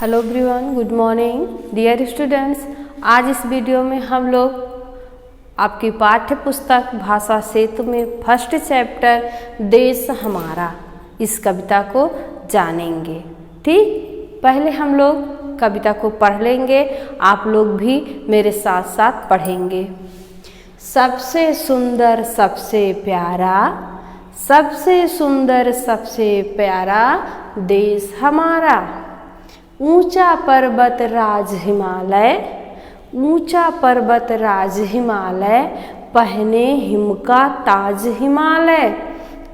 Hello everyone, good morning dear students. आज इस video में हम लोग आपकी पाठ्य पुस्तक भाषा सेतु में फर्स्ट चैप्टर देश हमारा इस कविता को जानेंगे। ठीक, पहले हम लोग कविता को पढ़ लेंगे, आप लोग भी मेरे साथ साथ पढ़ेंगे। सबसे सुंदर सबसे प्यारा, सबसे सुंदर सबसे प्यारा देश हमारा। ऊंचा पर्वत राज हिमालय, ऊंचा पर्वत राज हिमालय, पहने हिम का ताज हिमालय।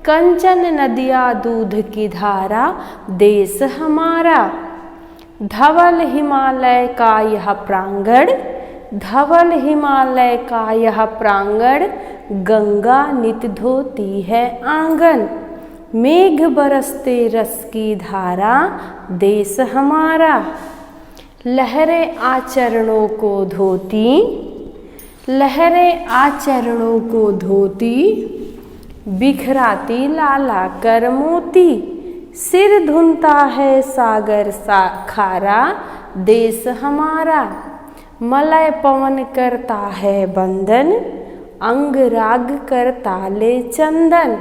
कंचन नदियाँ दूध की धारा देश हमारा। धवल हिमालय का यह प्रांगण, धवल हिमालय का यह प्रांगण, गंगा नित धोती है आंगन। मेघ बरसते रस की धारा देश हमारा। लहरें आचरणों को धोती, लहरें आचरणों को धोती, बिखराती लाला कर मोती। सिर धुनता है सागर सा खारा देश हमारा। मलय पवन करता है बंदन, अंग राग करता ले चंदन।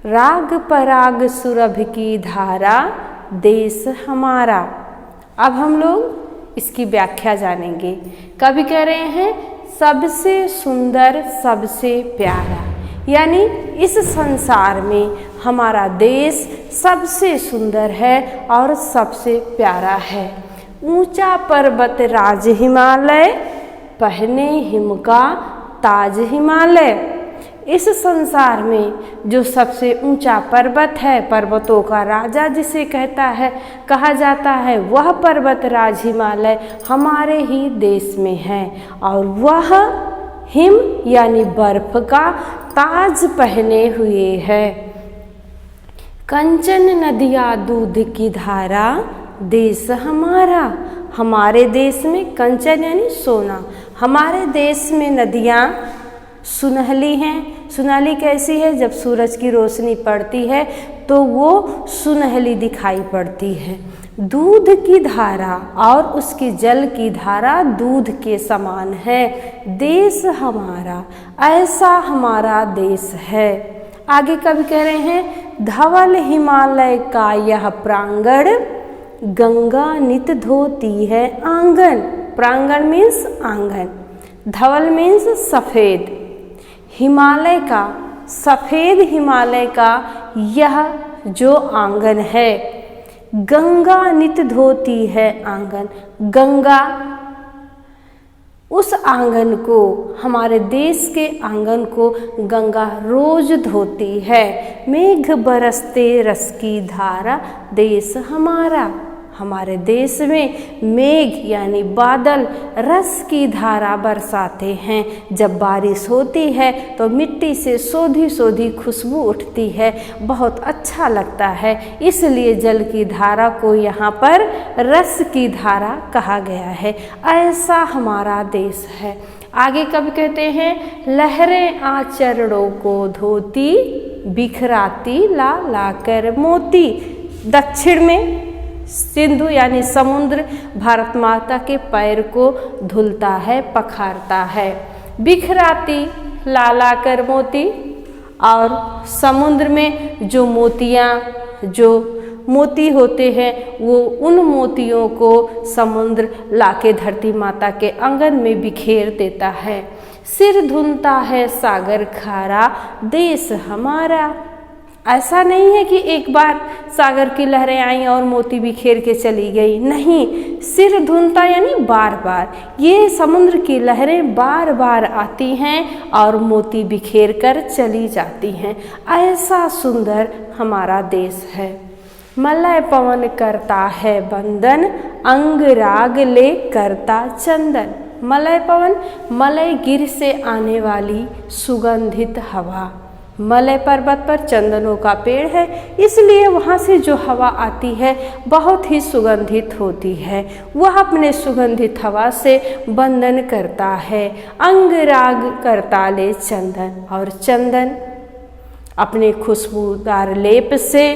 राग पराग सुरभ की धारा देश हमारा। अब हम लोग इसकी व्याख्या जानेंगे। कवि कह रहे हैं सबसे सुंदर सबसे प्यारा, यानी इस संसार में हमारा देश सबसे सुंदर है और सबसे प्यारा है। ऊंचा पर्वत राज हिमालय, पहने हिम का ताज हिमालय। इस संसार में जो सबसे ऊंचा पर्वत है, पर्वतों का राजा जिसे कहा जाता है, वह पर्वत राज हिमालय हमारे ही देश में है और वह हिम यानी बर्फ का ताज पहने हुए है। कंचन नदियाँ दूध की धारा देश हमारा। हमारे देश में कंचन यानी सोना, हमारे देश में नदियाँ सुनहली हैं। सुनहली कैसी है? जब सूरज की रोशनी पड़ती है तो वो सुनहली दिखाई पड़ती है। दूध की धारा और उसकी जल की धारा दूध के समान है। देश हमारा, ऐसा हमारा देश है। आगे कवि कह रहे हैं धवल हिमालय का यह प्रांगण, गंगा नित धोती है आंगन। प्रांगण मीन्स आंगन, धवल मीन्स सफ़ेद, हिमालय का सफ़ेद हिमालय का यह जो आंगन है, गंगा नित धोती है आंगन। गंगा उस आंगन को, हमारे देश के आंगन को गंगा रोज धोती है। मेघ बरसते रस की धारा देश हमारा। हमारे देश में मेघ यानी बादल रस की धारा बरसाते हैं। जब बारिश होती है तो मिट्टी से सोधी सोधी खुशबू उठती है, बहुत अच्छा लगता है। इसलिए जल की धारा को यहाँ पर रस की धारा कहा गया है। ऐसा हमारा देश है। आगे कवि कहते हैं लहरें आचरणों को धोती, बिखराती ला ला कर मोती। दक्षिण में सिंधु यानी समुद्र भारत माता के पैर को धुलता है, पखारता है। बिखराती लाला कर मोती, और समुद्र में जो मोती होते हैं वो उन मोतियों को समुद्र लाके धरती माता के आंगन में बिखेर देता है। सिर धुनता है सागर खारा देश हमारा। ऐसा नहीं है कि एक बार सागर की लहरें आई और मोती बिखेर के चली गई, नहीं। सिर धुनता यानी बार बार, ये समुद्र की लहरें बार बार आती हैं और मोती बिखेर कर चली जाती हैं। ऐसा सुंदर हमारा देश है। मलय पवन करता है बंदन, अंग राग ले करता चंदन। मलय पवन, मलय गिर से आने वाली सुगंधित हवा। मलय पर्वत पर चंदनों का पेड़ है, इसलिए वहाँ से जो हवा आती है बहुत ही सुगंधित होती है। वह अपने सुगंधित हवा से बंधन करता है। अंग राग करता ले चंदन, और चंदन अपने खुशबूदार लेप से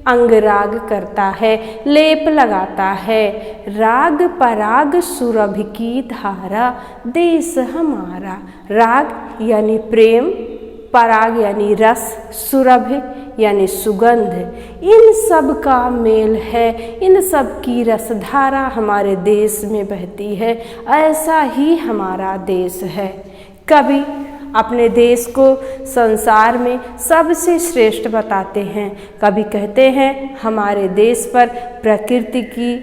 अंगराग करता है, लेप लगाता है। राग पराग सुरभ की धारा, देश हमारा। राग यानी प्रेम, पराग यानी रस, सुरभ यानी सुगंध, इन सब का मेल है, इन सब की रसधारा हमारे देश में बहती है। ऐसा ही हमारा देश है। कवि अपने देश को संसार में सबसे श्रेष्ठ बताते हैं। कभी कहते हैं हमारे देश पर प्रकृति की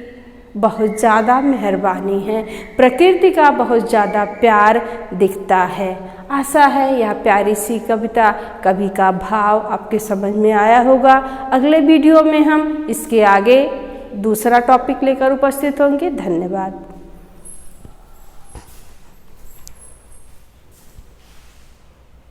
बहुत ज़्यादा मेहरबानी है, प्रकृति का बहुत ज़्यादा प्यार दिखता है। आशा है यह प्यारी सी कविता, कवि का भाव आपके समझ में आया होगा। अगले वीडियो में हम इसके आगे दूसरा टॉपिक लेकर उपस्थित होंगे। धन्यवाद।